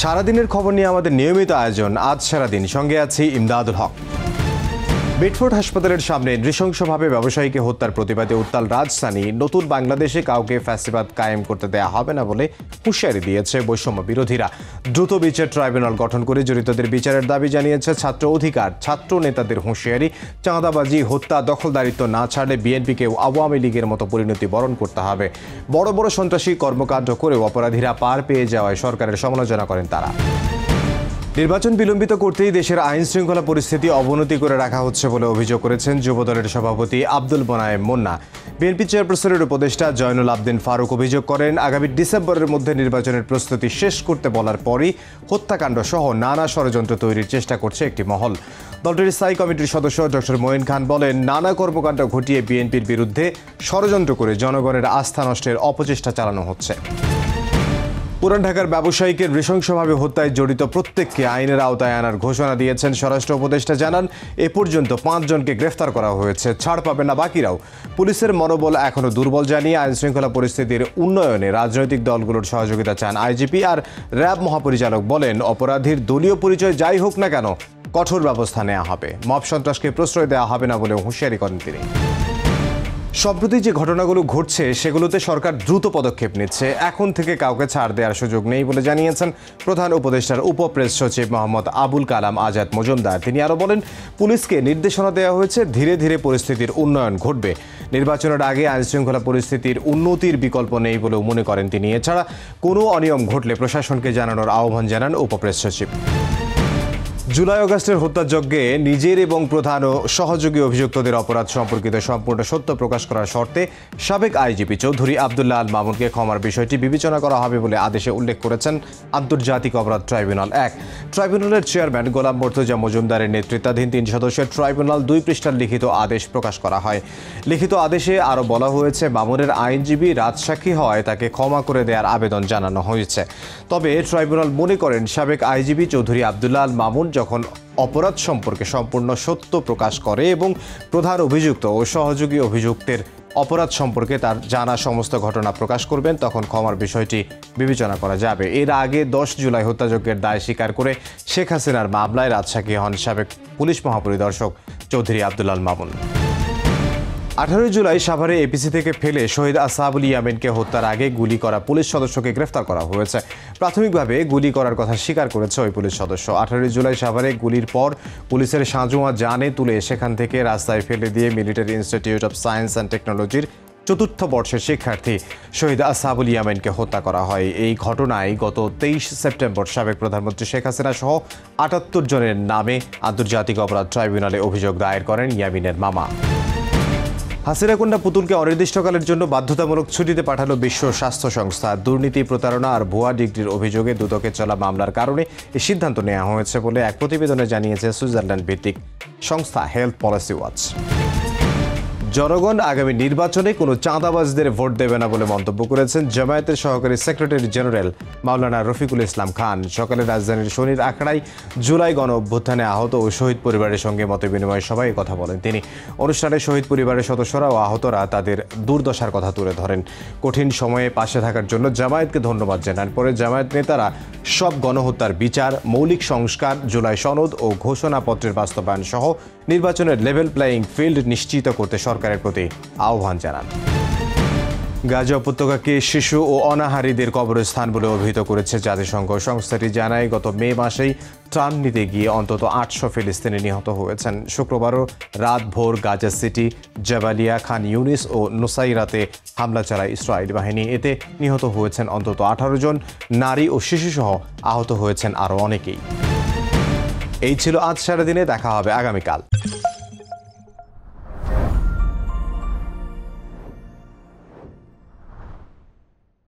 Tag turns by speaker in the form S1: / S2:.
S1: সারাদিনের খবর নিয়ে আমাদের নিয়মিত আয়োজন আজ সারাদিন, সঙ্গে আছি ইমদাদুল হক। বেডফোর্ড হাসপাতালের সামনে নৃশংসভাবে ব্যবসায়ীকে হত্যার প্রতিবাদে উত্তাল রাজধানী। নতুন বাংলাদেশে কাউকে ফ্যাসিবাদ কায়েম করতে দেয়া হবে না বলে হুঁশিয়ারি দিয়েছে বৈষম্য বিরোধীরা। দ্রুত বিচার ট্রাইব্যুনাল গঠন করে জড়িতদের বিচারের দাবি জানিয়েছে ছাত্র অধিকার। ছাত্র নেতাদের হুঁশিয়ারি, চাঁদাবাজি, হত্যা, দখলদারিত্ব না ছাড়লে বিএনপিকেও আওয়ামী লীগের মতো পরিণতি বরণ করতে হবে। বড় বড় সন্ত্রাসী কর্মকাণ্ড করেও অপরাধীরা পার পেয়ে যাওয়ায় সরকারের সমালোচনা করেন তারা। নির্বাচন বিলম্বিত করতেই দেশের আইন শৃঙ্খলা পরিস্থিতি অবনতি করে রাখা হচ্ছে বলে অভিযোগ করেছেন যুবদলের সভাপতি আব্দুল মোনায়েম মুন্না। বিএনপি চেয়ারপারসনের উপদেষ্টা জয়নুল আবদিন ফারুক অভিযোগ করেন, আগামী ডিসেম্বরের মধ্যে নির্বাচনের প্রস্তুতি শেষ করতে বলার পরই হত্যাকাণ্ড সহ নানা ষড়যন্ত্র তৈরির চেষ্টা করছে একটি মহল। দলটির স্থায়ী কমিটির সদস্য ডক্টর মঈন খান বলেন, নানা কর্মকাণ্ড ঘটিয়ে বিএনপির বিরুদ্ধে ষড়যন্ত্র করে জনগণের আস্থা নষ্টের অপচেষ্টা চালানো হচ্ছে। পুরান ঢাকার ব্যবসায়ীকে নৃশংসভাবে হত্যায় জড়িত প্রত্যেককে আইনের আওতায় আনার ঘোষণা দিয়েছেন স্বরাষ্ট্র উপদেষ্টা। জানান, এ পর্যন্ত 5 জনকে গ্রেফতার করা হয়েছে, ছাড় পাবে না বাকিরাও। পুলিশের মনোবল এখনো দুর্বল জানিয়ে আইন শৃঙ্খলা পরিস্থিতির উন্নয়নে রাজনৈতিক দলগুলোর সহযোগিতা চান আইজিপি। আর র্যাব মহাপরিচালক বলেন, অপরাধীর দলীয় পরিচয় যাই হোক না কেন কঠোর ব্যবস্থা নেওয়া হবে, মব সন্ত্রাসকে প্রশ্রয় দেওয়া হবে না বলেও হুঁশিয়ারি করেন তিনি। সম্প্রতি যে ঘটনাগুলো ঘটছে সেগুলোতে সরকার দ্রুত পদক্ষেপ নিচ্ছে, এখন থেকে কাউকে ছাড় দেওয়ার সুযোগ নেই বলে জানিয়েছেন প্রধান উপদেষ্টার উপপ্রেস সচিব মোহাম্মদ আবুল কালাম আজাদ মজুমদার। তিনি আরও বলেন, পুলিশকে নির্দেশনা দেওয়া হয়েছে, ধীরে ধীরে পরিস্থিতির উন্নয়ন ঘটবে। নির্বাচনের আগে আইনশৃঙ্খলা পরিস্থিতির উন্নতির বিকল্প নেই বলেও মনে করেন তিনি। এছাড়া কোনো অনিয়ম ঘটলে প্রশাসনকে জানানোর আহ্বান জানান উপপ্রেস সচিব। জুলাই আগস্টের হত্যাযজ্ঞে নিজের এবং প্রধান ও সহযোগী অভিযুক্তদের অপরাধ সম্পর্কিত সম্পূর্ণ সত্য প্রকাশ করার শর্তে সাবেক আইজিপি চৌধুরী আবদুল্লাহ আল মামুনকে ক্ষমার বিষয়টি বিবেচনা করা হবে বলে আদেশে উল্লেখ করেছেন আন্তর্জাতিক অপরাধ ট্রাইব্যুনাল 1। ট্রাইব্যুনালের চেয়ারম্যান গোলাম মর্তুজা মজুমদারের নেতৃত্বাধীন 3 সদস্যের ট্রাইব্যুনাল 2 পৃষ্ঠার লিখিত আদেশ প্রকাশ করা হয়। লিখিত আদেশে আরও বলা হয়েছে, মামুনের আইনজীবী রাজসাক্ষী হওয়ায় তাকে ক্ষমা করে দেওয়ার আবেদন জানানো হয়েছে। তবে ট্রাইব্যুনাল মনে করেন, সাবেক আইজিপি চৌধুরী আবদুল্লাহ আল মামুন যখন অপরাধ সম্পর্কে সম্পূর্ণ সত্য প্রকাশ করে এবং প্রধান অভিযুক্ত ও সহযোগী অভিযুক্তের অপরাধ সম্পর্কে তার জানা সমস্ত ঘটনা প্রকাশ করবেন, তখন ক্ষমার বিষয়টি বিবেচনা করা যাবে। এর আগে 10 জুলাই হত্যাযজ্ঞের দায় স্বীকার করে শেখ হাসিনার মামলায় রাজসাক্ষী হন সাবেক পুলিশ মহাপরিদর্শক চৌধুরী আবদুল্লাহ আল মামুন। 18 জুলাই সাভারে এপিসি থেকে ফেলে শহীদ আসাবুল ইয়ামিনকে হত্যার আগে গুলি করা পুলিশ সদস্যকে গ্রেফতার করা হয়েছে। প্রাথমিকভাবে গুলি করার কথা স্বীকার করেছে ওই পুলিশ সদস্য। 18 জুলাই সাভারে গুলির পর পুলিশের সাঁজোয়া জানে তুলে সেখান থেকে রাস্তায় ফেলে দিয়ে military institute of science and টেকনোলজির 4র্থ বর্ষের শিক্ষার্থী শহীদ আসাবুল ইয়ামিনকে হত্যা করা হয়। এই ঘটনায় গত 23 সেপ্টেম্বর সাবেক প্রধানমন্ত্রী শেখ হাসিনা সহ 78 জনের নামে আন্তর্জাতিক অপরাধ ট্রাইব্যুনালে অভিযোগ দায়ের করেন ইয়ামিনের মামা। হাসিনাকন্যা পুতুলকে অনির্দিষ্টকালের জন্য বাধ্যতামূলক ছুটিতে পাঠালো বিশ্ব স্বাস্থ্য সংস্থা। দুর্নীতি, প্রতারণা আর ভুয়া ডিগ্রির অভিযোগে দুদকে চলা মামলার কারণে এই সিদ্ধান্ত নেওয়া হয়েছে বলে এক প্রতিবেদনে জানিয়েছে সুইজারল্যান্ড ভিত্তিক সংস্থা হেলথ পলিসি ওয়াচ। জনগণ আগামী নির্বাচনে কোনো চাঁদাবাজদের ভোট দেবে না বলে মন্তব্য করেছেন জামায়াতের সহকারী সেক্রেটারি জেনারেল মাওলানা রফিকুল ইসলাম খান। সকালে রাজধানীর শনির আখড়ায় জুলাই গণ অভ্যুত্থানে আহত ও শহীদ পরিবারের সঙ্গে মতবিনিময় সভায় কথা বলেন তিনি। অনুষ্ঠানে শহীদ পরিবারের সদস্যরা ও আহতরা তাদের দুর্দশার কথা তুলে ধরেন। কঠিন সময়ে পাশে থাকার জন্য জামায়াতকে ধন্যবাদ জানান। পরে জামায়াত নেতারা সব গণহত্যার বিচার, মৌলিক সংস্কার, জুলাই সনদ ও ঘোষণাপত্রের বাস্তবায়ন সহ নির্বাচনের লেভেল প্লেয়িং ফিল্ড নিশ্চিত করতে সরকারের প্রতি আহ্বান জানান। গাজা উপত্যকাকে শিশু ও অনাহারীদের কবরস্থান বলে অভিহিত করেছে জাতিসংঘ। সংস্থাটি জানায়, গত মে মাসেই ত্রাণ নিতে গিয়ে অন্তত 800 ফিলিস্তিনি নিহত হয়েছেন। শুক্রবারও রাত ভোর গাজা সিটি, জাবালিয়া, খান ইউনিস ও নুসাইরাতে হামলা চালায় ইসরায়েল বাহিনী। এতে নিহত হয়েছেন অন্তত 18 জন। নারী ও শিশুসহ আহত হয়েছেন আরও অনেকেই। এই ছিল আজ সারাদিনে, দেখা হবে আগামীকাল।